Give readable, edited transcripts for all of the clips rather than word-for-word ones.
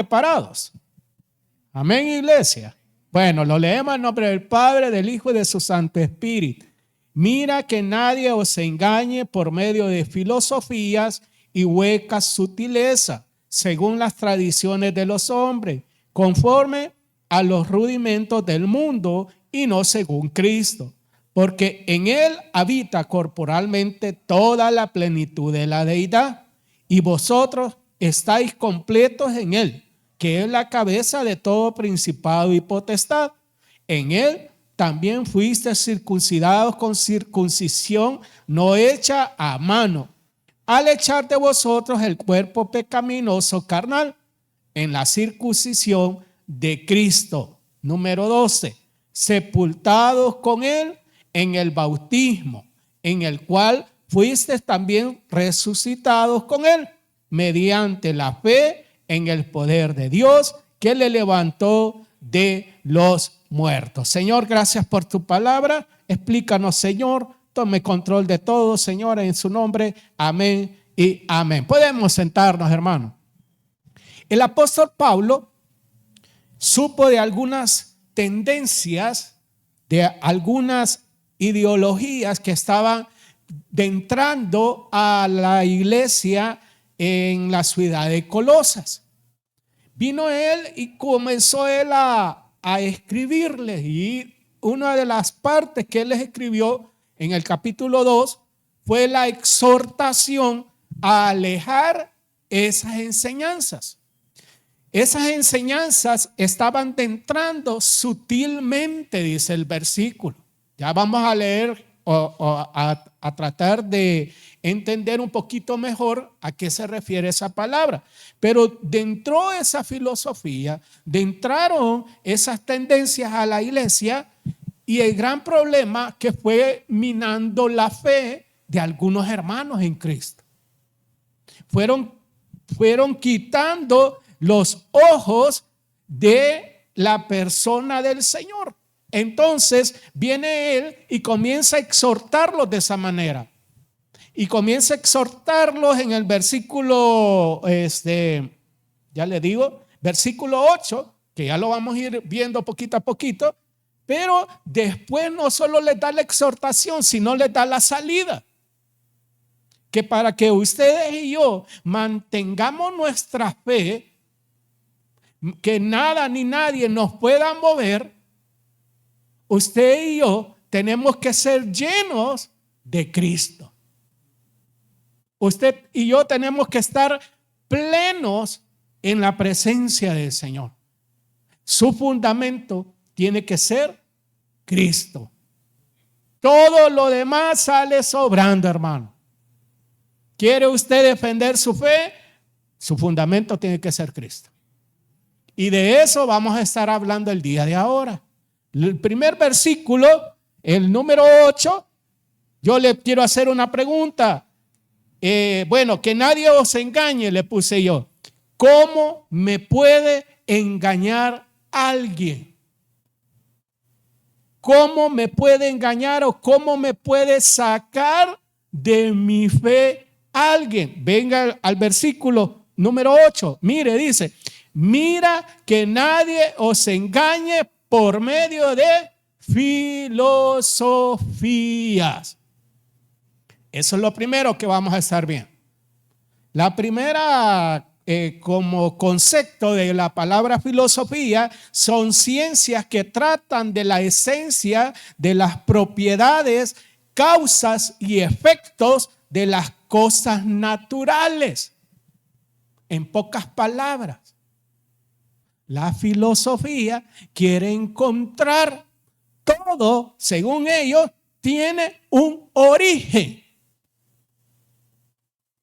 preparados. Amén, iglesia. Bueno, lo leemos en nombre del Padre, del Hijo y de su Santo Espíritu. Mira que nadie os engañe por medio de filosofías y huecas sutilezas, según las tradiciones de los hombres, conforme a los rudimentos del mundo y no según Cristo. Porque en él habita corporalmente toda la plenitud de la deidad, y vosotros estáis completos en él, que es la cabeza de todo principado y potestad. En él también fuiste circuncidados con circuncisión no hecha a mano, al echar de vosotros el cuerpo pecaminoso carnal en la circuncisión de Cristo. Número 12. Sepultados con él en el bautismo, en el cual fuisteis también resucitados con él, mediante la fe en el poder de Dios que le levantó de los muertos. Señor, gracias por tu palabra. Explícanos, Señor. Tome control de todo, Señor, en su nombre. Amén y amén. Podemos sentarnos, hermano. El apóstol Pablo supo de algunas tendencias, de algunas ideologías que estaban entrando a la iglesia en la ciudad de Colosas. Vino él y comenzó él a escribirles, y una de las partes que él les escribió en el capítulo 2 fue la exhortación a alejar esas enseñanzas. Esas enseñanzas estaban entrando sutilmente, dice el versículo. Ya vamos a leer a tratar de entender un poquito mejor a qué se refiere esa palabra. Pero dentro de esa filosofía, entraron esas tendencias a la iglesia, y el gran problema que fue minando la fe de algunos hermanos en Cristo. Fueron quitando los ojos de la persona del Señor. Entonces viene él y comienza a exhortarlos de esa manera. Y comienza a exhortarlos en el versículo, ya le digo, versículo 8, que ya lo vamos a ir viendo poquito a poquito. Pero después no solo les da la exhortación, sino les da la salida. Que para que ustedes y yo mantengamos nuestra fe, que nada ni nadie nos pueda mover, usted y yo tenemos que ser llenos de Cristo. Usted y yo tenemos que estar plenos en la presencia del Señor. Su fundamento tiene que ser Cristo. Todo lo demás sale sobrando, hermano. ¿Quiere usted defender su fe? Su fundamento tiene que ser Cristo. Y de eso vamos a estar hablando el día de ahora. El primer versículo, el número 8, yo le quiero hacer una pregunta. Bueno, que nadie os engañe, le puse yo. ¿Cómo me puede engañar alguien? ¿Cómo me puede engañar o cómo me puede sacar de mi fe alguien? Venga al versículo número 8. Mire, dice, mira que nadie os engañe por medio de filosofías. Eso es lo primero que vamos a estar viendo. La primera, como concepto de la palabra filosofía, son ciencias que tratan de la esencia de las propiedades, causas y efectos de las cosas naturales. En pocas palabras, la filosofía quiere encontrar todo, según ellos, tiene un origen.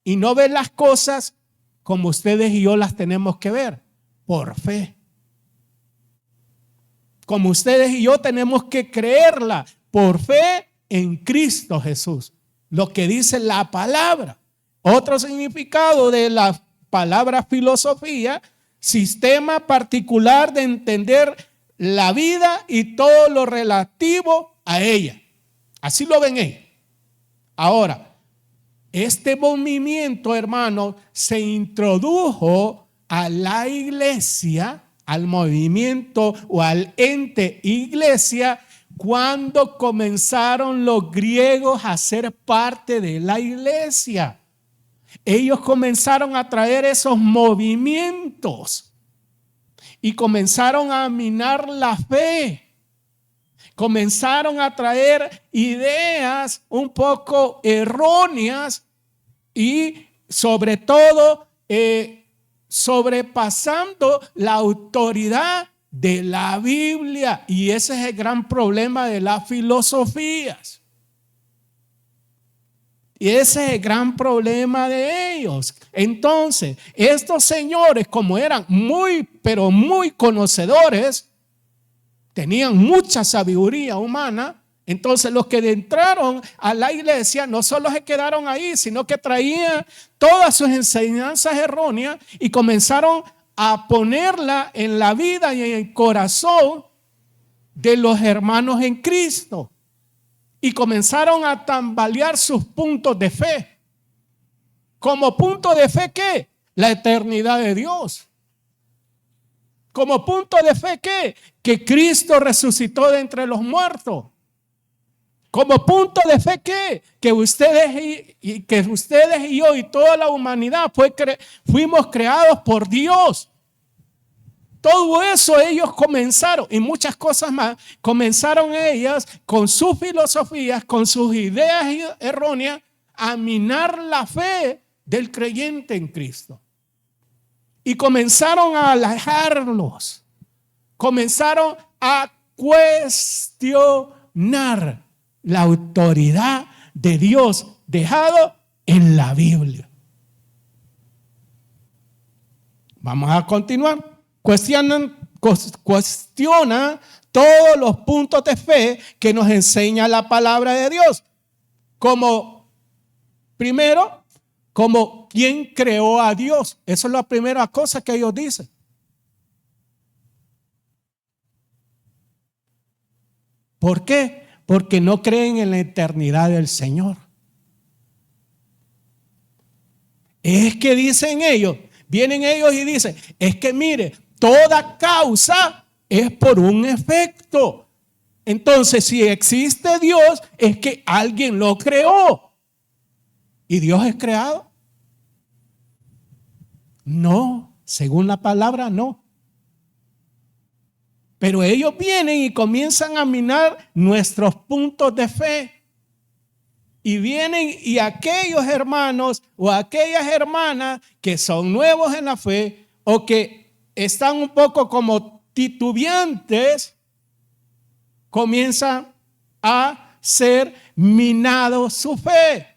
Y no ver las cosas como ustedes y yo las tenemos que ver, por fe. Como ustedes y yo tenemos que creerla por fe en Cristo Jesús. Lo que dice la palabra. Otro significado de la palabra filosofía, sistema particular de entender la vida y todo lo relativo a ella. Así lo ven ellos. Ahora, este movimiento, hermano, se introdujo a la iglesia, al movimiento o al ente iglesia, cuando comenzaron los griegos a ser parte de la iglesia. Ellos comenzaron a traer esos movimientos y comenzaron a minar la fe. Comenzaron a traer ideas un poco erróneas y sobre todo sobrepasando la autoridad de la Biblia. Y ese es el gran problema de las filosofías. Y ese es el gran problema de ellos. Entonces, estos señores, como eran pero muy conocedores, tenían mucha sabiduría humana. Entonces los que entraron a la iglesia no solo se quedaron ahí, sino que traían todas sus enseñanzas erróneas y comenzaron a ponerla en la vida y en el corazón de los hermanos en Cristo. Y comenzaron a tambalear sus puntos de fe. ¿Como punto de fe qué? La eternidad de Dios. ¿Como punto de fe qué? Que Cristo resucitó de entre los muertos. ¿Como punto de fe qué? Que ustedes y yo y toda la humanidad fuimos creados por Dios. Todo eso ellos comenzaron, y muchas cosas más, comenzaron ellas con sus filosofías, con sus ideas erróneas, a minar la fe del creyente en Cristo. Y comenzaron a alejarlos, comenzaron a cuestionar la autoridad de Dios dejado en la Biblia. Vamos a continuar. Cuestiona todos los puntos de fe que nos enseña la palabra de Dios. Primero, como quién creó a Dios. Esa es la primera cosa que ellos dicen. ¿Por qué? Porque no creen en la eternidad del Señor. Es que dicen ellos, vienen ellos y dicen, es que mire, toda causa es por un efecto. Entonces, si existe Dios, es que alguien lo creó. ¿Y Dios es creado? No, según la palabra, no. Pero ellos vienen y comienzan a minar nuestros puntos de fe. Y vienen y aquellos hermanos o aquellas hermanas que son nuevos en la fe o que están un poco como titubeantes, comienzan a ser minado su fe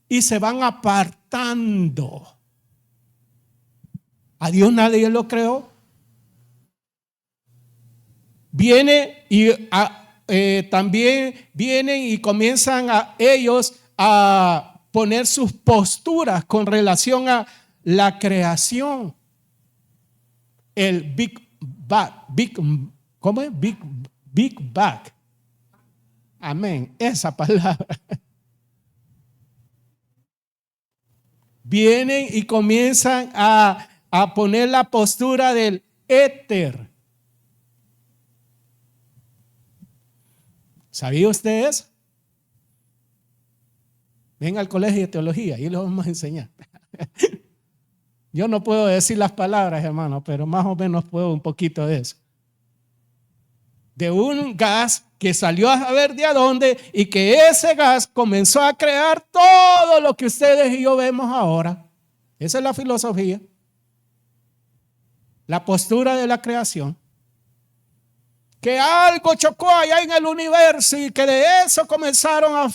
y se van apartando. A Dios nadie lo creó. También vienen y comienzan ellos a poner sus posturas con relación a la creación. El ¿cómo es? Big Bang. Amén. Esa palabra. Vienen y comienzan a poner la postura del éter. ¿Sabía usted eso? Ven al colegio de teología y les vamos a enseñar. Yo no puedo decir las palabras, hermano, pero más o menos puedo un poquito de eso. De un gas que salió a saber de dónde y que ese gas comenzó a crear todo lo que ustedes y yo vemos ahora. Esa es la filosofía. La postura de la creación. Que algo chocó allá en el universo y que de eso comenzaron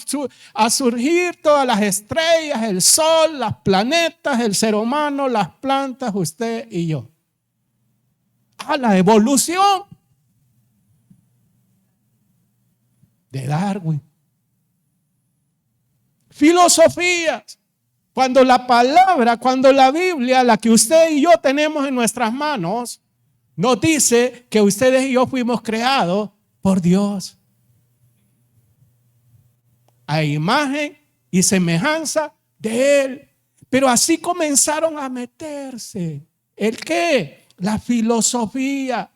a surgir todas las estrellas, el sol, los planetas, el ser humano, las plantas, usted y yo. La evolución de Darwin. Filosofías. Cuando la Biblia, la que usted y yo tenemos en nuestras manos, nos dice que ustedes y yo fuimos creados por Dios a imagen y semejanza de Él. Pero así comenzaron a meterse ¿El qué? La filosofía.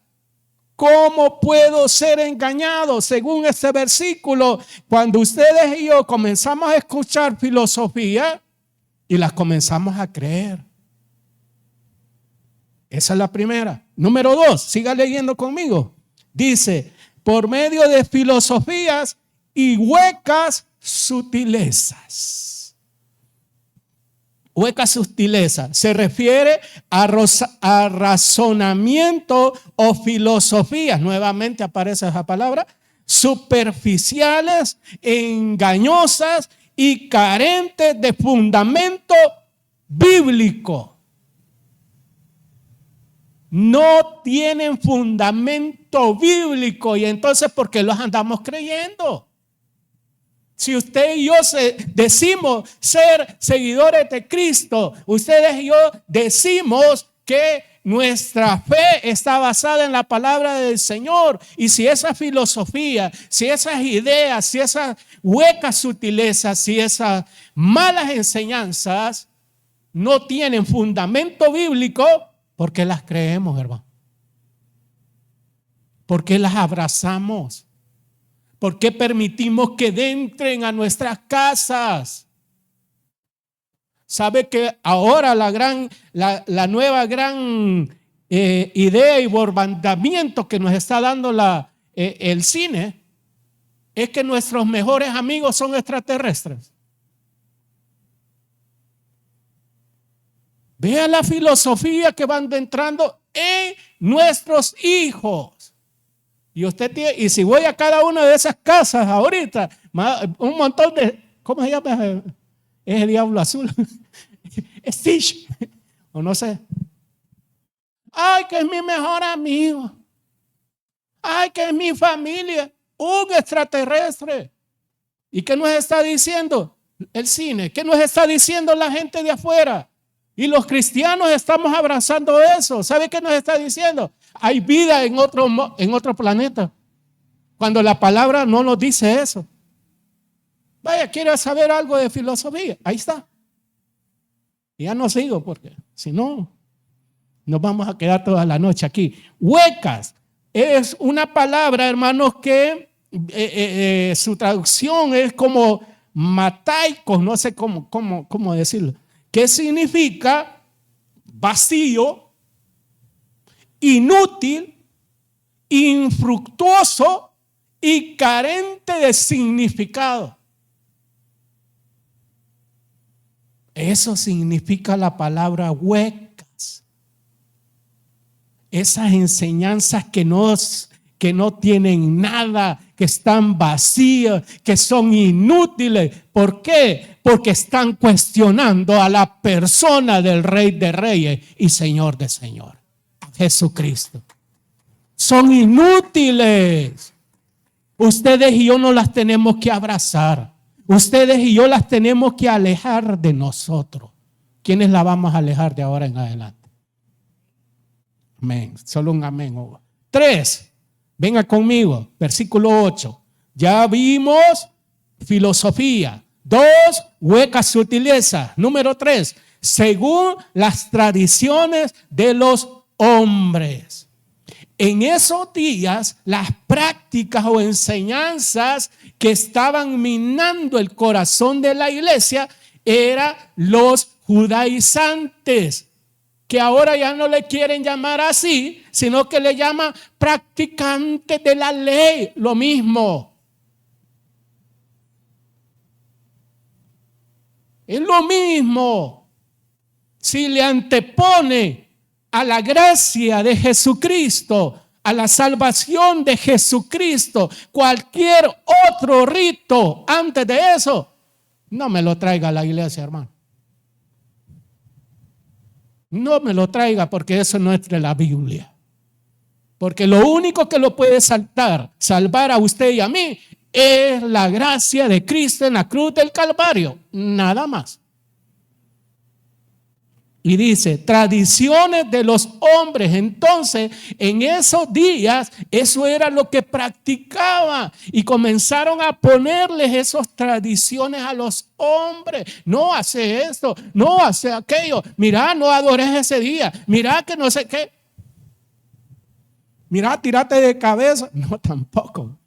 ¿Cómo puedo ser engañado? Según este versículo, cuando ustedes y yo comenzamos a escuchar filosofía y las comenzamos a creer. Esa es la primera. Número 2, siga leyendo conmigo. Dice, por medio de filosofías y huecas sutilezas. Hueca sutileza se refiere a razonamiento o filosofías, nuevamente aparece esa palabra, superficiales, engañosas y carentes de fundamento bíblico. No tienen fundamento bíblico y entonces ¿por qué los andamos creyendo? Si usted y yo decimos ser seguidores de Cristo, ustedes y yo decimos que nuestra fe está basada en la palabra del Señor. Y si esa filosofía, si esas ideas, si esas huecas sutilezas, si esas malas enseñanzas no tienen fundamento bíblico, ¿por qué las creemos, hermano? ¿Por qué las abrazamos? ¿Por qué permitimos que entren a nuestras casas? ¿Sabe que ahora la nueva gran idea y bombardamiento que nos está dando el cine es que nuestros mejores amigos son extraterrestres? Vea la filosofía que van entrando en nuestros hijos. Y si voy a cada una de esas casas ahorita, un montón de, ¿cómo se llama? Es el diablo azul. Stitch. O no sé. Ay, que es mi mejor amigo. Ay, que es mi familia. Un extraterrestre. ¿Y qué nos está diciendo el cine? ¿Qué nos está diciendo la gente de afuera? Y los cristianos estamos abrazando eso. ¿Sabe qué nos está diciendo? Hay vida en otro planeta. Cuando la palabra no nos dice eso. Vaya, ¿quiere saber algo de filosofía? Ahí está. Y ya no sigo porque si no, nos vamos a quedar toda la noche aquí. Huecas es una palabra, hermanos, que su traducción es como mataicos, no sé cómo decirlo. ¿Qué significa? Vacío, inútil, infructuoso y carente de significado. Eso significa la palabra huecas. Esas enseñanzas que no tienen nada, que están vacías, que son inútiles. ¿Por qué? Porque están cuestionando a la persona del Rey de Reyes y Señor de Señores, Jesucristo. Son inútiles. Ustedes y yo no las tenemos que abrazar. Ustedes y yo las tenemos que alejar de nosotros. ¿Quiénes la vamos a alejar de ahora en adelante? Amén. Solo un amén. 3. Venga conmigo. Versículo 8. Ya vimos filosofía. 2. Huecas sutilezas. Número 3. Según las tradiciones de los hombres. En esos días, las prácticas o enseñanzas que estaban minando el corazón de la iglesia eran los judaizantes, que ahora ya no le quieren llamar así, sino que le llaman practicantes de la ley, lo mismo. Es lo mismo. Si le antepone a la gracia de Jesucristo, a la salvación de Jesucristo, cualquier otro rito antes de eso, no me lo traiga a la iglesia, hermano. No me lo traiga porque eso no es de la Biblia. Porque lo único que lo puede salvar a usted y a mí, es la gracia de Cristo en la cruz del Calvario. Nada más. Y dice, tradiciones de los hombres. Entonces, en esos días, eso era lo que practicaban. Y comenzaron a ponerles esas tradiciones a los hombres. No hace esto, no hace aquello. Mira, no adores ese día. Mira que no sé qué. Mira, tírate de cabeza. No, tampoco.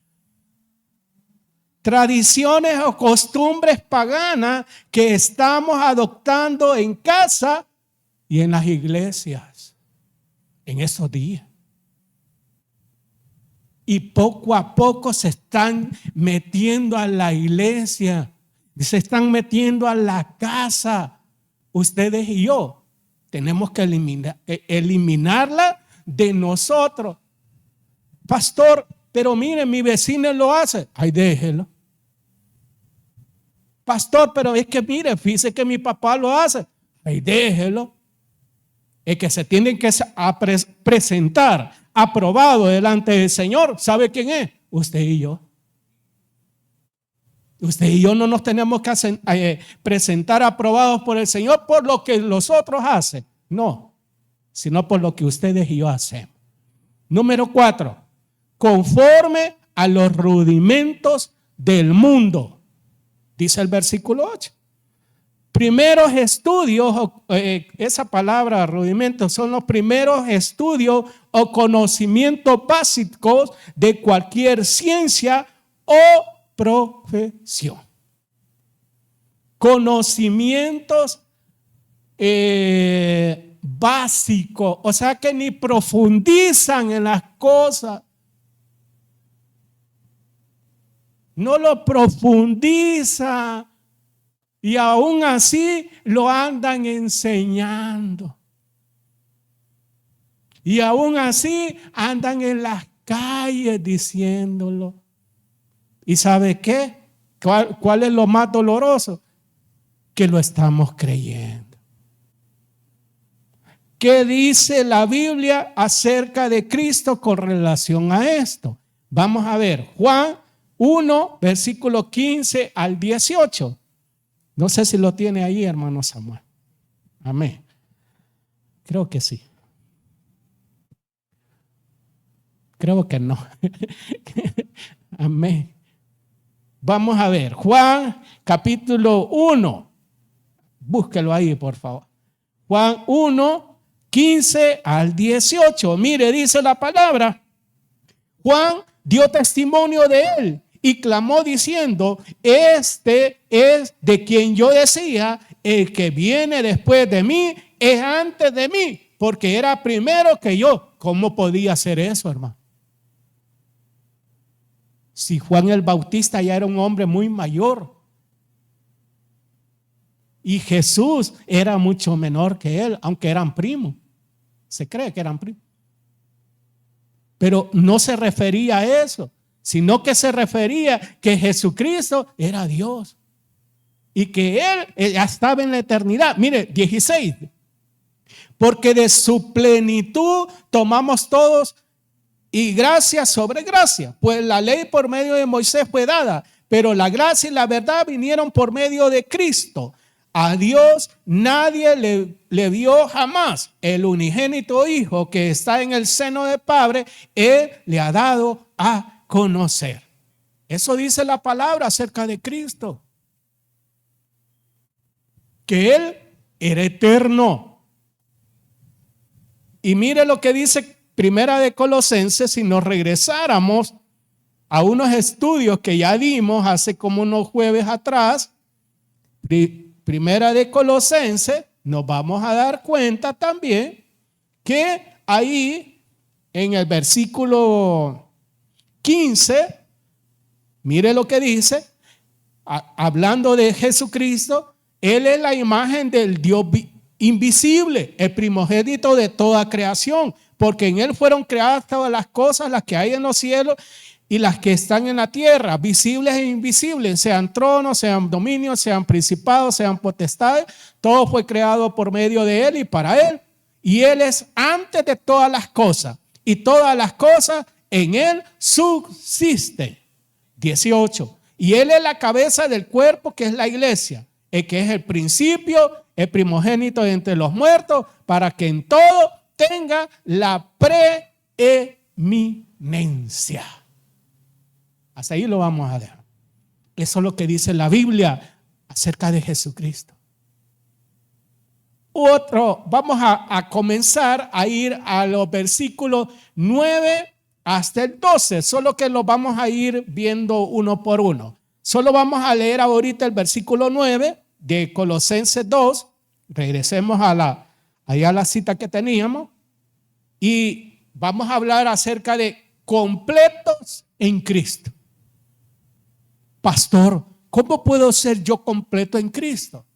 Tradiciones o costumbres paganas que estamos adoptando en casa y en las iglesias en esos días. Y poco a poco se están metiendo a la iglesia, se están metiendo a la casa. Ustedes y yo tenemos que eliminarla de nosotros. Pastor, pero mire, mi vecino lo hace. Ay, déjelo. Pastor, pero es que mire, fíjese que mi papá lo hace. Ay, déjelo. Es que se tienen que presentar aprobado delante del Señor. ¿Sabe quién es? Usted y yo. Usted y yo no nos tenemos que presentar aprobados por el Señor por lo que los otros hacen. No, sino por lo que ustedes y yo hacemos. Número 4. Conforme a los rudimentos del mundo. Dice el versículo 8. Primeros estudios, esa palabra rudimentos son los primeros estudios o conocimientos básicos de cualquier ciencia o profesión. Conocimientos básicos, o sea que ni profundizan en las cosas. No lo profundiza. Y aún así lo andan enseñando. Y aún así andan en las calles diciéndolo. ¿Y sabe qué? ¿Cuál es lo más doloroso? Que lo estamos creyendo. ¿Qué dice la Biblia acerca de Cristo con relación a esto? Vamos a ver, Juan 1, versículo 15 al 18. No sé si lo tiene ahí, hermano Samuel. Amén. Creo que sí. Creo que no. Amén. Vamos a ver. Juan capítulo 1. Búsquelo ahí, por favor. Juan 1, 15 al 18. Mire, dice la palabra. Juan dio testimonio de él y clamó diciendo, este es de quien yo decía, el que viene después de mí es antes de mí, porque era primero que yo. ¿Cómo podía hacer eso, hermano? Si Juan el Bautista ya era un hombre muy mayor y Jesús era mucho menor que él, aunque eran primos. Se cree que eran primos. Pero no se refería a eso, sino que se refería que Jesucristo era Dios y que Él ya estaba en la eternidad. Mire, 16. Porque de su plenitud tomamos todos y gracia sobre gracia. Pues la ley por medio de Moisés fue dada, pero la gracia y la verdad vinieron por medio de Cristo. A Dios nadie le vio jamás. El unigénito Hijo que está en el seno del Padre, Él le ha dado a conocer. Eso dice la palabra acerca de Cristo. Que Él era eterno. Y mire lo que dice Primera de Colosenses, si nos regresáramos a unos estudios que ya dimos hace como unos jueves atrás. Primera de Colosenses, nos vamos a dar cuenta también que ahí en el versículo 15, mire lo que dice, hablando de Jesucristo, Él es la imagen del Dios invisible, el primogénito de toda creación, porque en Él fueron creadas todas las cosas, las que hay en los cielos y las que están en la tierra, visibles e invisibles, sean tronos, sean dominios, sean principados, sean potestades. Todo fue creado por medio de Él y para Él. Y Él es antes de todas las cosas. Y todas las cosas en Él subsisten. 18. Y Él es la cabeza del cuerpo que es la iglesia, el que es el principio, el primogénito de entre los muertos, para que en todo tenga la preeminencia. Hasta ahí lo vamos a dejar. Eso es lo que dice la Biblia acerca de Jesucristo. Vamos a comenzar a ir a los versículos 9 hasta el 12, solo que los vamos a ir viendo uno por uno. Solo vamos a leer ahorita el versículo 9 de Colosenses 2. Regresemos a la cita que teníamos y vamos a hablar acerca de completos en Cristo. Pastor, ¿cómo puedo ser yo completo en Cristo?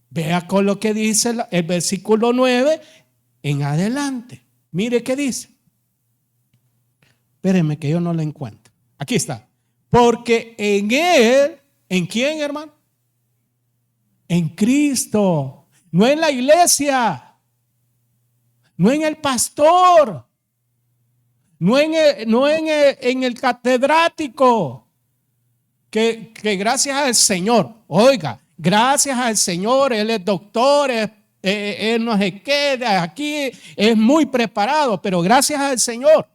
Vea con lo que dice el versículo 9 en adelante. Mire qué dice. Espérenme que yo no lo encuentro. Aquí está. Porque en Él, ¿en quién, hermano? En Cristo. No en la iglesia. No en el pastor. No en el catedrático. Que gracias al Señor, oiga, gracias al Señor, Él es doctor, Él no se queda aquí, es muy preparado, pero gracias al Señor.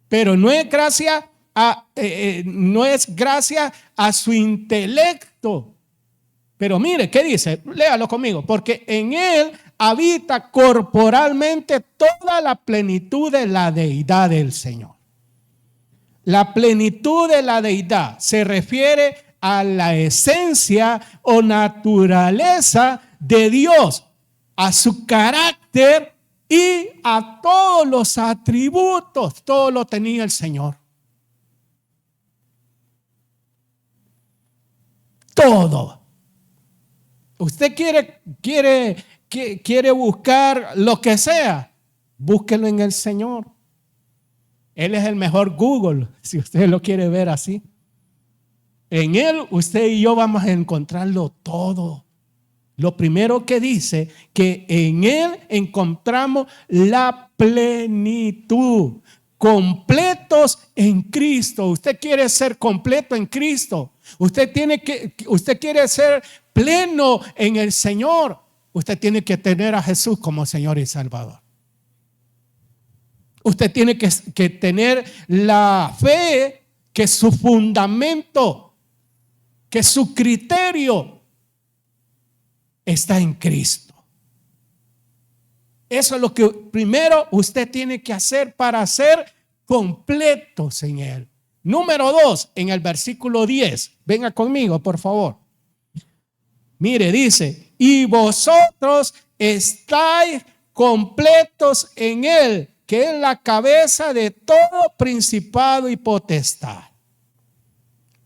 Pero no es gracias a su intelecto. Pero mire, ¿qué dice? Léalo conmigo. Porque en Él habita corporalmente toda la plenitud de la deidad del Señor. La plenitud de la deidad se refiere a la esencia o naturaleza de Dios, a su carácter y a todos los atributos. Todo lo tenía el Señor. Todo. Usted quiere buscar lo que sea, búsquelo en el Señor. Él es el mejor Google, si usted lo quiere ver así. En Él, usted y yo vamos a encontrarlo todo. Lo primero que dice, que en Él encontramos la plenitud. Completos en Cristo. Usted quiere ser completo en Cristo. Usted quiere ser pleno en el Señor. Usted tiene que tener a Jesús como Señor y Salvador. Usted tiene que tener la fe, que su fundamento, que su criterio está en Cristo. Eso es lo que primero usted tiene que hacer para ser completos en Él. Número 2, en el versículo 10. Venga conmigo, por favor. Mire, dice, y vosotros estáis completos en Él, que es la cabeza de todo principado y potestad.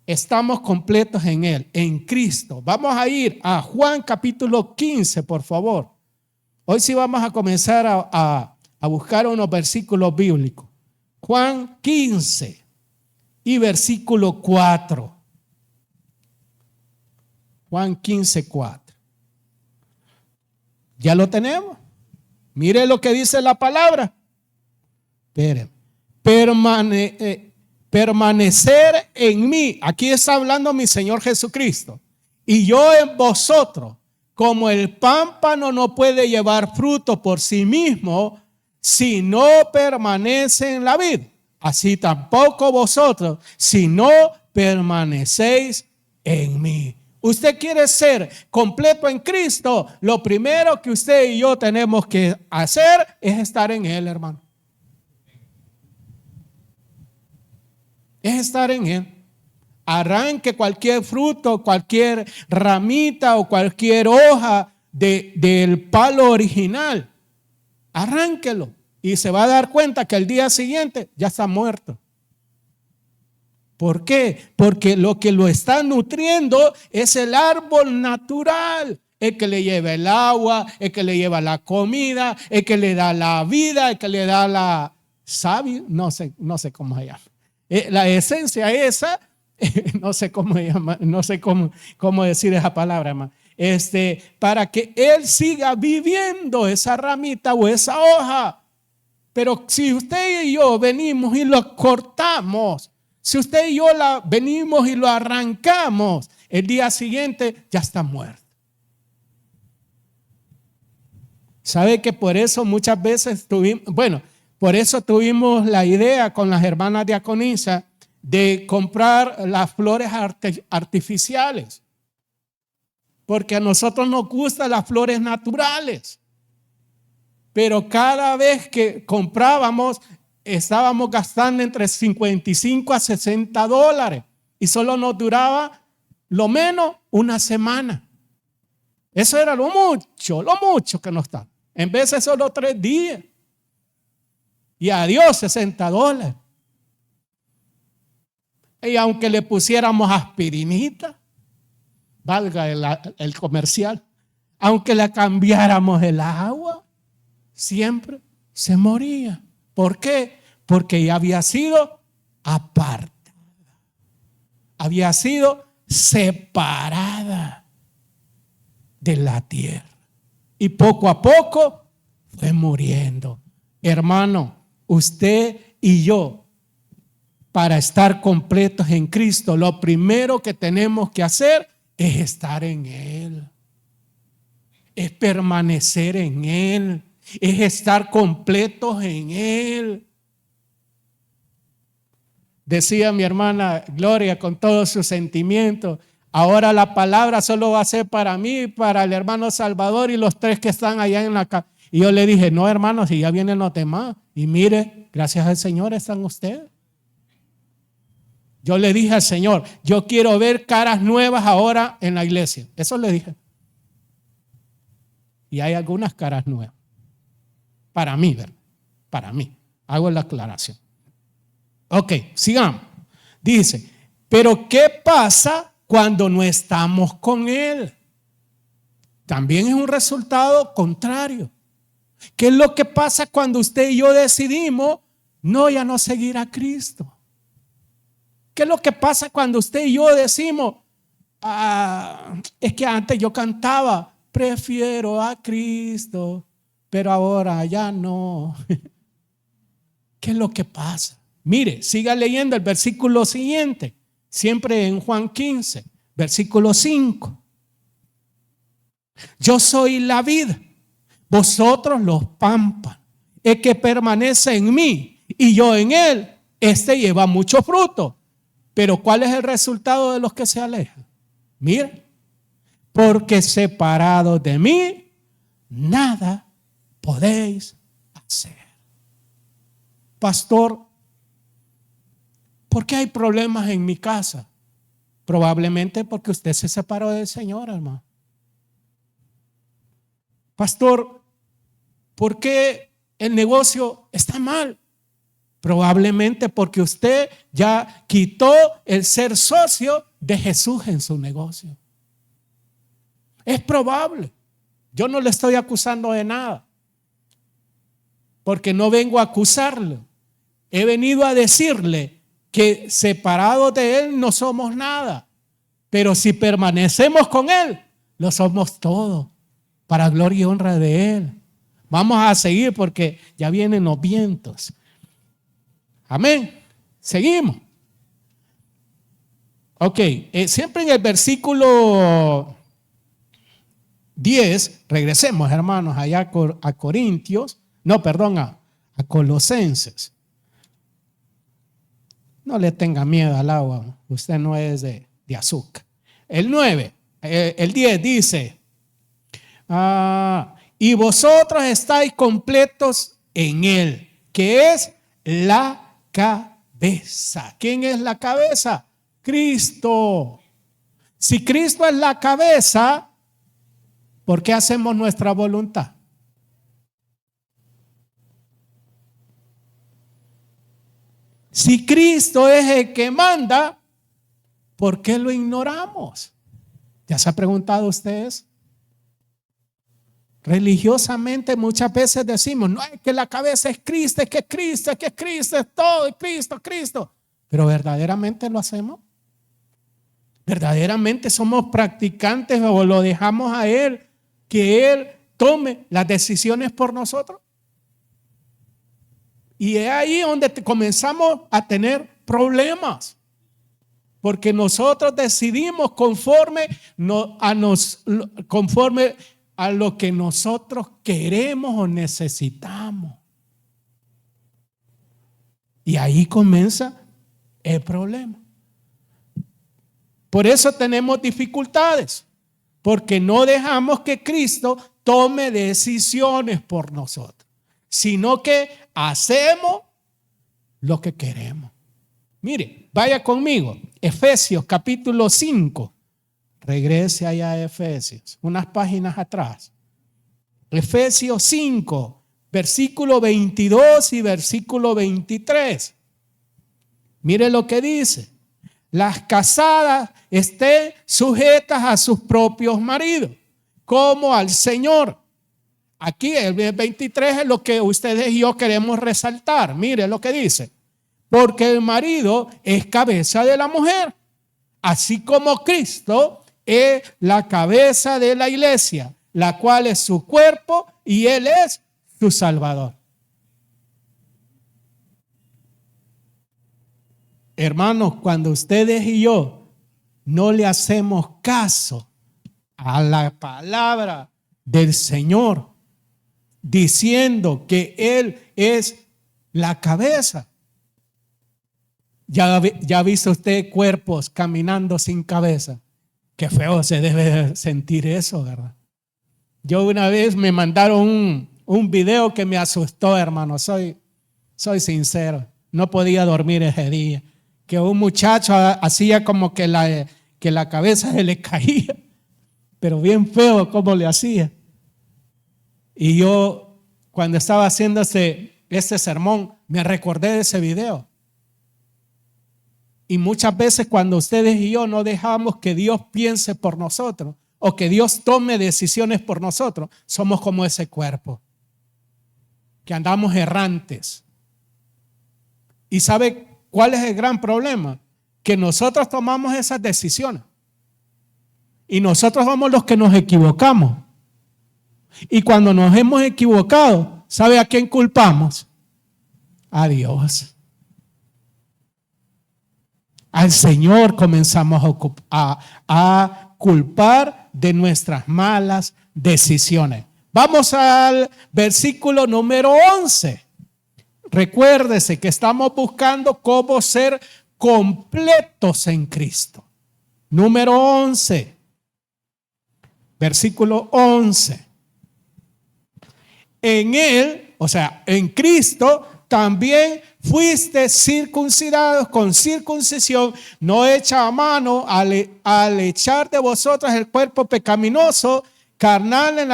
Estamos completos en Él, en Cristo. Vamos a ir a Juan capítulo 15, por favor. Hoy sí vamos a comenzar a buscar unos versículos bíblicos. Juan 15 y versículo 4. Juan 15, 4. ¿Ya lo tenemos? Mire lo que dice la palabra. Permanecer en mí. Aquí está hablando mi Señor Jesucristo. Y yo en vosotros. Como el pámpano no puede llevar fruto por sí mismo si no permanece en la vid, así tampoco vosotros si no permanecéis en mí. Usted quiere ser completo en Cristo. Lo primero que usted y yo tenemos que hacer es estar en Él, hermano. Es estar en Él. Arranque cualquier fruto, cualquier ramita o cualquier hoja del palo original. Arránquelo y se va a dar cuenta que el día siguiente ya está muerto. ¿Por qué? Porque lo que lo está nutriendo es el árbol natural. El que le lleva el agua, el que le lleva la comida, el que le da la vida, el que le da la savia, no sé cómo se llama. La esencia esa. No sé cómo llama, no sé cómo decir esa palabra, hermano. Para que él siga viviendo esa ramita o esa hoja. Pero si usted y yo venimos y lo cortamos, si usted y yo venimos y lo arrancamos, el día siguiente ya está muerto. ¿Sabe que por eso muchas veces por eso tuvimos la idea con las hermanas diaconisas de comprar las flores artificiales? Porque a nosotros nos gustan las flores naturales. Pero cada vez que comprábamos, estábamos gastando entre 55 a 60 dólares. Y solo nos duraba lo menos una semana. Eso era lo mucho que nos está. En vez de solo 3 días. Y adiós, 60 dólares. Y aunque le pusiéramos aspirinita, valga el comercial, aunque le cambiáramos el agua, siempre se moría. ¿Por qué? Porque ya había sido apartada. Había sido separada de la tierra. Y poco a poco fue muriendo. Hermano, usted y yo, para estar completos en Cristo, lo primero que tenemos que hacer es estar en Él. Es permanecer en Él. Es estar completos en Él. Decía mi hermana Gloria con todos sus sentimientos: ahora la palabra solo va a ser para mí, para el hermano Salvador y los 3 que están allá en la casa. Y yo le dije: no, hermano, si ya vienen los demás. Y mire, gracias al Señor están ustedes. Yo le dije al Señor: yo quiero ver caras nuevas ahora en la iglesia. Eso le dije. Y hay algunas caras nuevas. Para mí, ¿verdad? Para mí. Hago la aclaración. Ok, sigamos. Dice: pero ¿qué pasa cuando no estamos con Él? También es un resultado contrario. ¿Qué es lo que pasa cuando usted y yo decidimos ya no seguir a Cristo? ¿Qué es lo que pasa cuando usted y yo decimos: es que antes yo cantaba, prefiero a Cristo, pero ahora ya no? ¿Qué es lo que pasa? Mire, siga leyendo el versículo siguiente, siempre en Juan 15, versículo 5. Yo soy la vid, vosotros los pámpanos. El que permanece en mí y yo en él, este lleva mucho fruto. Pero ¿cuál es el resultado de los que se alejan? Mire, porque separados de mí, nada podéis hacer. Pastor, ¿por qué hay problemas en mi casa? Probablemente porque usted se separó del Señor, hermano. Pastor, ¿por qué el negocio está mal? Probablemente porque usted ya quitó el ser socio de Jesús en su negocio. Es probable. Yo no le estoy acusando de nada, porque no vengo a acusarlo. He venido a decirle que separados de Él no somos nada, pero si permanecemos con Él, lo somos todo, para gloria y honra de Él. Vamos a seguir porque ya vienen los vientos. Amén. Seguimos. Ok, siempre en el versículo 10, regresemos, hermanos, allá a Corintios, a Colosenses. No le tenga miedo al agua, usted no es de azúcar. El 9, el 10 dice: y vosotros estáis completos en Él, que es la cabeza. ¿Quién es la cabeza? Cristo. Si Cristo es la cabeza, ¿por qué hacemos nuestra voluntad? Si Cristo es el que manda, ¿por qué lo ignoramos? ¿Ya se ha preguntado ustedes? Religiosamente muchas veces decimos: no, es que la cabeza es Cristo, es que Cristo, es todo, es Cristo. Pero ¿verdaderamente lo hacemos? ¿Verdaderamente somos practicantes o lo dejamos a Él, que Él tome las decisiones por nosotros? Y es ahí donde comenzamos a tener problemas, porque nosotros decidimos conforme a lo que nosotros queremos o necesitamos. Y ahí comienza el problema. Por eso tenemos dificultades, porque no dejamos que Cristo tome decisiones por nosotros, sino que hacemos lo que queremos. Mire, vaya conmigo, Efesios capítulo 5. Regrese allá a Efesios, unas páginas atrás. Efesios 5, versículo 22 y versículo 23. Mire lo que dice. Las casadas estén sujetas a sus propios maridos, como al Señor. Aquí el 23 es lo que ustedes y yo queremos resaltar. Mire lo que dice. Porque el marido es cabeza de la mujer, así como Cristo es la cabeza de la iglesia, la cual es su cuerpo y Él es su Salvador. Hermanos, cuando ustedes y yo no le hacemos caso a la palabra del Señor, diciendo que Él es la cabeza, ya ha visto usted cuerpos caminando sin cabeza. Qué feo se debe sentir eso, ¿verdad? Yo una vez me mandaron un video que me asustó, hermano. Soy sincero. No podía dormir ese día. Que un muchacho hacía como que la cabeza se le caía, pero bien feo como le hacía. Y yo, cuando estaba haciendo este sermón, me recordé de ese video. Y muchas veces cuando ustedes y yo no dejamos que Dios piense por nosotros o que Dios tome decisiones por nosotros, somos como ese cuerpo, que andamos errantes. ¿Y sabe cuál es el gran problema? Que nosotros tomamos esas decisiones y nosotros somos los que nos equivocamos. Y cuando nos hemos equivocado, ¿sabe a quién culpamos? A Dios. Al Señor comenzamos a culpar de nuestras malas decisiones. Vamos al versículo número 11. Recuérdese que estamos buscando cómo ser completos en Cristo. Número 11. Versículo 11. En Él, o sea, en Cristo, también fuiste circuncidados con circuncisión no hecha a mano al echar de vosotros el cuerpo pecaminoso carnal en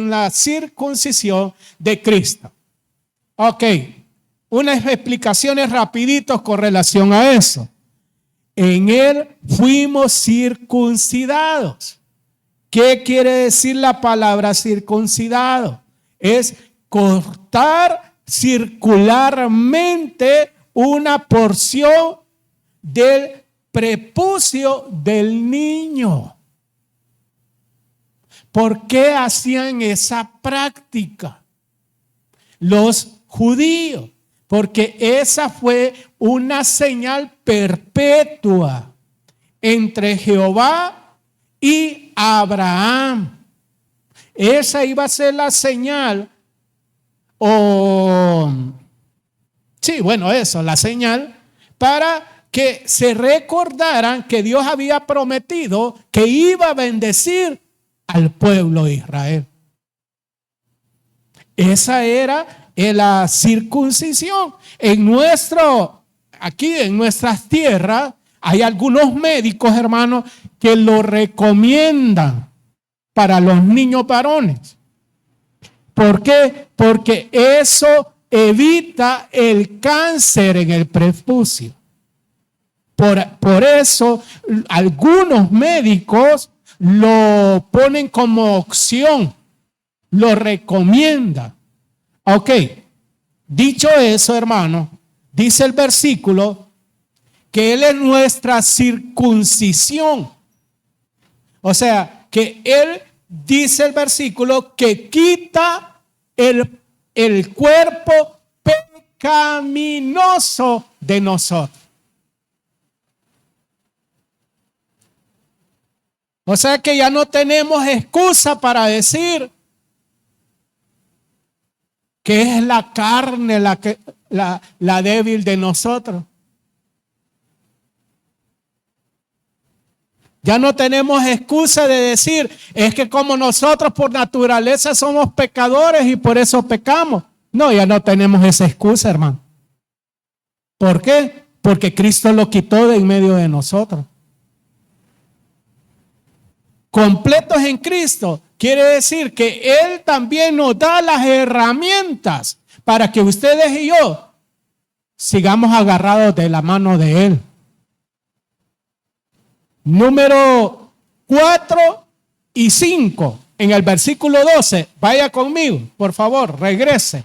la circuncisión de Cristo. Ok, unas explicaciones rapiditos con relación a eso. En Él fuimos circuncidados. ¿Qué quiere decir la palabra circuncidado? Es cortar circularmente una porción del prepucio del niño. ¿Por qué hacían esa práctica los judíos? Porque esa fue una señal perpetua entre Jehová y Abraham. Esa iba a ser la señal. La señal para que se recordaran que Dios había prometido que iba a bendecir al pueblo de Israel. Esa era la circuncisión. Aquí en nuestras tierras hay algunos médicos, hermanos, que lo recomiendan para los niños varones. ¿Por qué? Porque eso evita el cáncer en el prepucio. Por eso algunos médicos lo ponen como opción, lo recomiendan. Ok, dicho eso, hermano, dice el versículo que Él es nuestra circuncisión. O sea, que Él, dice el versículo, que quita el cuerpo pecaminoso de nosotros. O sea que ya no tenemos excusa para decir que es la carne la débil de nosotros. Ya no tenemos excusa de decir, es que como nosotros por naturaleza somos pecadores y por eso pecamos. No, ya no tenemos esa excusa, hermano. ¿Por qué? Porque Cristo lo quitó de en medio de nosotros. Completos en Cristo quiere decir que Él también nos da las herramientas para que ustedes y yo sigamos agarrados de la mano de Él. Número 4 y 5 en el versículo 12. Vaya conmigo, por favor, regrese.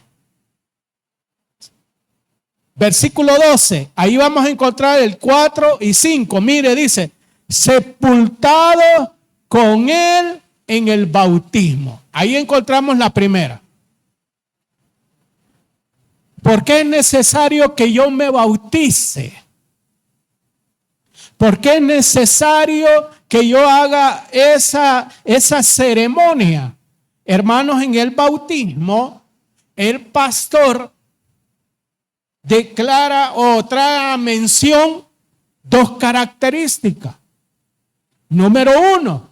Versículo 12, ahí vamos a encontrar el 4 y 5. Mire, dice, sepultado con Él en el bautismo. Ahí encontramos la primera. ¿Por qué es necesario que yo me bautice? ¿Por qué es necesario que yo haga esa ceremonia? Hermanos, en el bautismo, el pastor declara o trae a mención dos características. Número 1,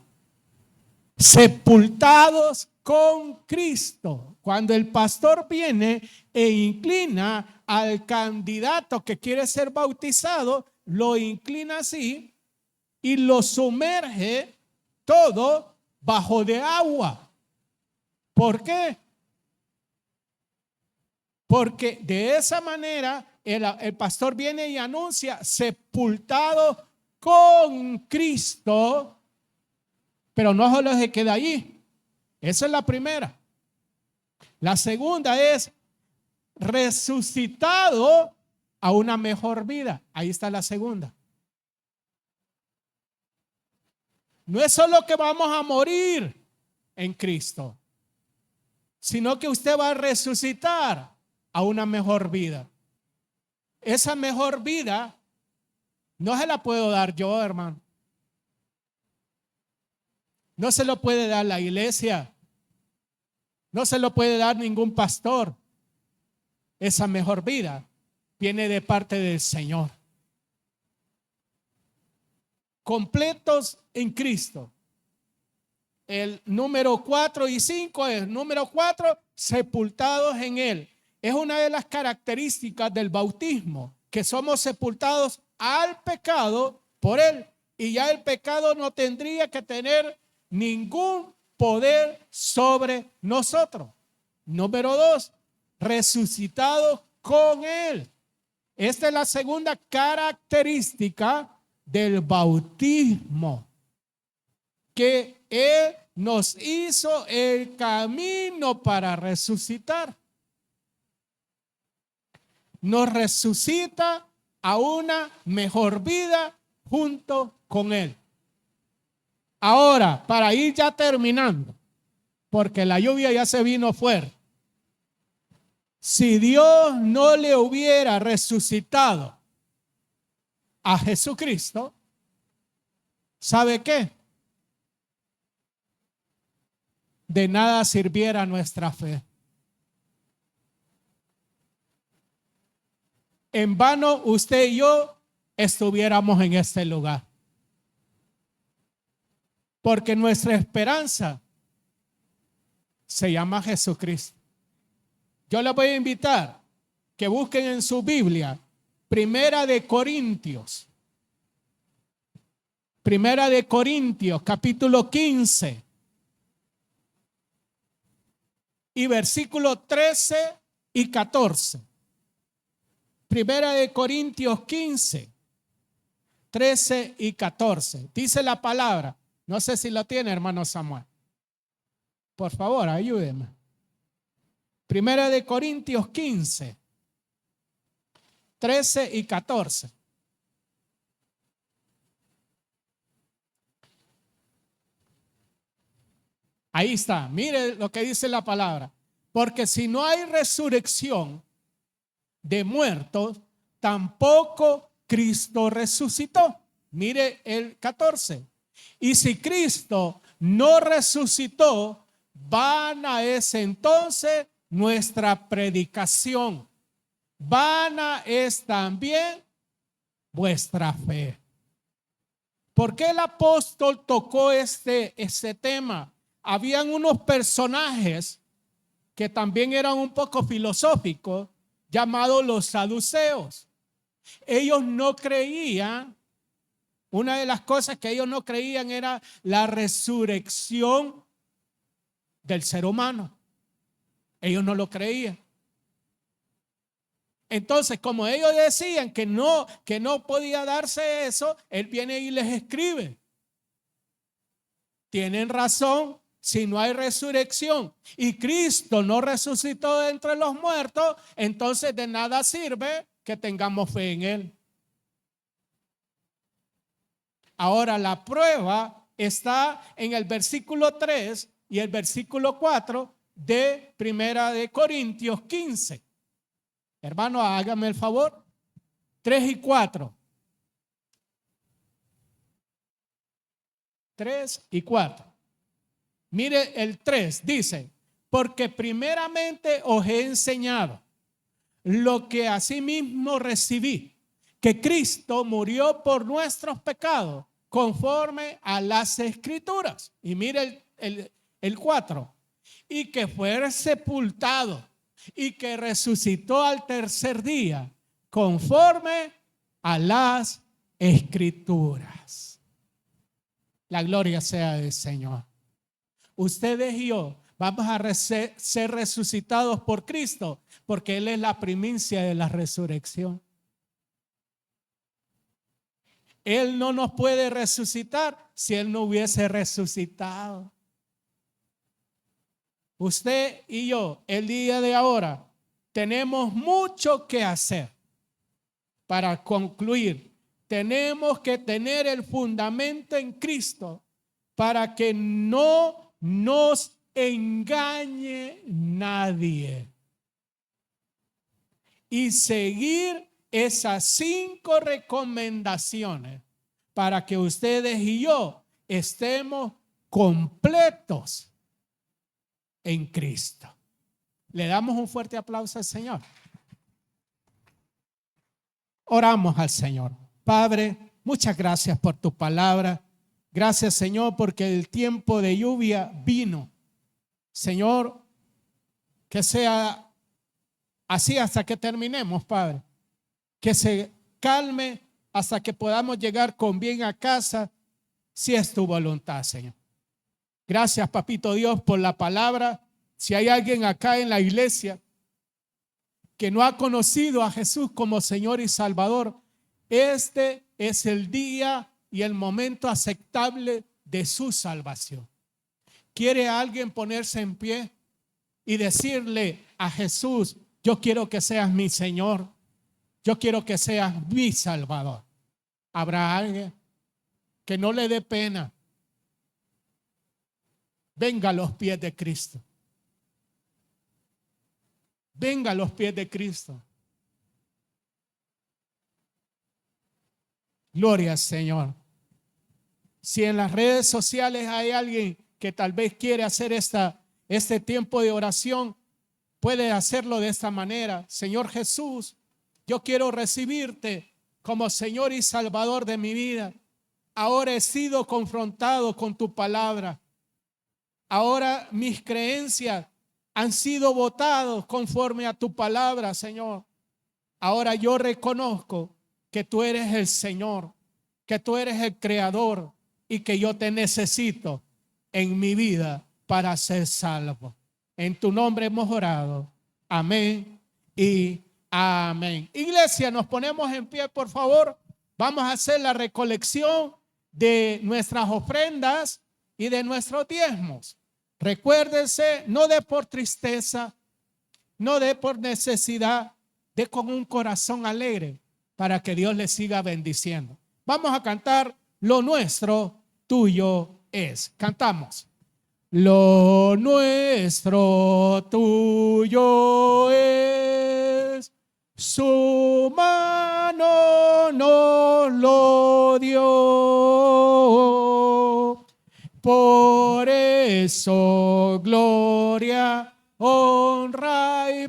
sepultados con Cristo. Cuando el pastor viene e inclina al candidato que quiere ser bautizado, lo inclina así y lo sumerge todo bajo de agua. ¿Por qué? Porque de esa manera el pastor viene y anuncia sepultado con Cristo, pero no solo se queda allí. Esa es la primera. La segunda es resucitado a una mejor vida. Ahí está la segunda. No es solo que vamos a morir en Cristo, sino que usted va a resucitar a una mejor vida. Esa mejor vida no se la puedo dar yo, hermano. No se lo puede dar la iglesia. No se lo puede dar ningún pastor. Esa mejor vida viene de parte del Señor. Completos en Cristo. El número 4 y 5 es, número 4, sepultados en Él. Es una de las características del bautismo, que somos sepultados al pecado por Él. Y ya el pecado no tendría que tener ningún poder sobre nosotros. Número 2, resucitados con Él. Esta es la segunda característica del bautismo, que Él nos hizo el camino para resucitar. Nos resucita a una mejor vida junto con Él. Ahora, para ir ya terminando, porque la lluvia ya se vino fuerte. Si Dios no le hubiera resucitado a Jesucristo, ¿sabe qué? De nada sirviera nuestra fe. En vano usted y yo estuviéramos en este lugar. Porque nuestra esperanza se llama Jesucristo. Yo les voy a invitar que busquen en su Biblia Primera de Corintios. Primera de Corintios, capítulo 15. Y versículos 13 y 14. Primera de Corintios 15, 13 y 14. Dice la palabra. No sé si lo tiene, hermano Samuel. Por favor, ayúdeme. Primera de Corintios 15, 13 y 14. Ahí está. Mire lo que dice la palabra. Porque si no hay resurrección de muertos, tampoco Cristo resucitó. Mire el 14. Y si Cristo no resucitó, vana es entonces nuestra predicación. Vana es también vuestra fe. ¿Por qué el apóstol tocó este tema? Habían unos personajes que también eran un poco filosóficos, llamados los saduceos. Ellos no creían, una de las cosas que ellos no creían era la resurrección del ser humano. Ellos no lo creían. Entonces, como ellos decían que no podía darse eso, él viene y les escribe. Tienen razón, si no hay resurrección y Cristo no resucitó de entre los muertos, entonces de nada sirve que tengamos fe en él. Ahora la prueba está en el versículo 3 y el versículo 4 de Primera de Corintios 15. Hermano, hágame el favor. 3 y 4. 3 y 4. Mire el 3, dice, porque primeramente os he enseñado lo que asimismo recibí, que Cristo murió por nuestros pecados conforme a las Escrituras. Y mire el 4, y que fue sepultado y que resucitó al tercer día conforme a las Escrituras. La gloria sea del Señor. Ustedes y yo vamos a ser resucitados por Cristo porque Él es la primicia de la resurrección. Él no nos puede resucitar si Él no hubiese resucitado. Usted y yo, el día de ahora, tenemos mucho que hacer. Para concluir, tenemos que tener el fundamento en Cristo para que no nos engañe nadie. Y seguir esas 5 recomendaciones para que ustedes y yo estemos completos en Cristo. Le damos un fuerte aplauso al Señor. Oramos al Señor. Padre, muchas gracias por tu palabra. Gracias, Señor, porque el tiempo de lluvia vino. Señor, que sea así hasta que terminemos, Padre. Que se calme hasta que podamos llegar con bien a casa, si es tu voluntad, Señor. Gracias, Papito Dios, por la palabra. Si hay alguien acá en la iglesia que no ha conocido a Jesús como Señor y Salvador, este es el día y el momento aceptable de su salvación. ¿Quiere alguien ponerse en pie y decirle a Jesús: yo quiero que seas mi Señor, yo quiero que seas mi Salvador? ¿Habrá alguien que no le dé pena? Venga a los pies de Cristo. Venga a los pies de Cristo. Gloria al Señor. Si en las redes sociales hay alguien que tal vez quiere hacer este tiempo de oración, puede hacerlo de esta manera. Señor Jesús, yo quiero recibirte como Señor y Salvador de mi vida. Ahora he sido confrontado con tu palabra. Ahora mis creencias han sido votadas conforme a tu palabra, Señor. Ahora yo reconozco que tú eres el Señor, que tú eres el Creador y que yo te necesito en mi vida para ser salvo. En tu nombre hemos orado. Amén y amén. Iglesia, nos ponemos en pie, por favor. Vamos a hacer la recolección de nuestras ofrendas y de nuestros diezmos. Recuérdense, no dé por tristeza, no dé por necesidad, dé con un corazón alegre para que Dios le siga bendiciendo. Vamos a cantar Lo nuestro, tuyo es. Cantamos. Lo nuestro, tuyo es. Su mano nos lo dio. eso gloria, honra y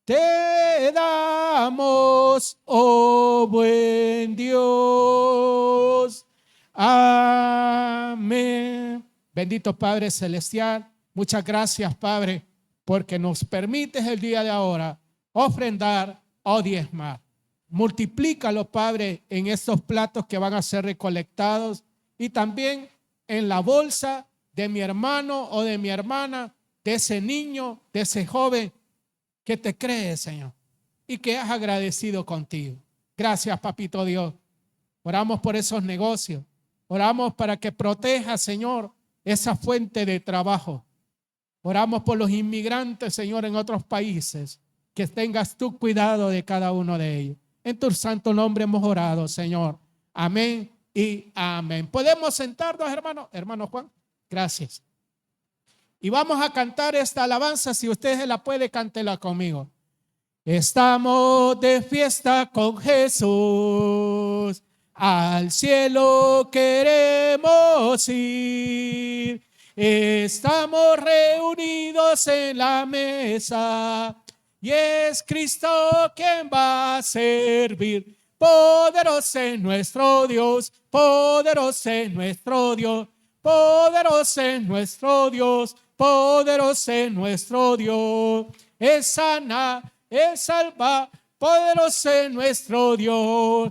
te damos, oh buen Dios. Amén. Bendito Padre Celestial, muchas gracias, Padre, porque nos permites el día de ahora ofrendar o diezmar. Multiplícalo, Padre, en estos platos que van a ser recolectados y también en la bolsa de mi hermano o de mi hermana, de ese niño, de ese joven que te cree, Señor, y que has agradecido contigo. Gracias, Papito Dios. Oramos por esos negocios. Oramos para que proteja, Señor, esa fuente de trabajo. Oramos por los inmigrantes, Señor, en otros países. Que tengas tu cuidado de cada uno de ellos. En tu santo nombre hemos orado, Señor. Amén y amén. ¿Podemos sentarnos, hermano? Hermano Juan, gracias. Y vamos a cantar esta alabanza. Si usted se la puede, cántela conmigo. Estamos de fiesta con Jesús. Al cielo queremos ir. Estamos reunidos en la mesa. Y es Cristo quien va a servir. Poderoso es nuestro Dios, poderoso es nuestro Dios, poderoso es nuestro Dios, poderoso es nuestro Dios. Es sana, es salva, poderoso es nuestro Dios.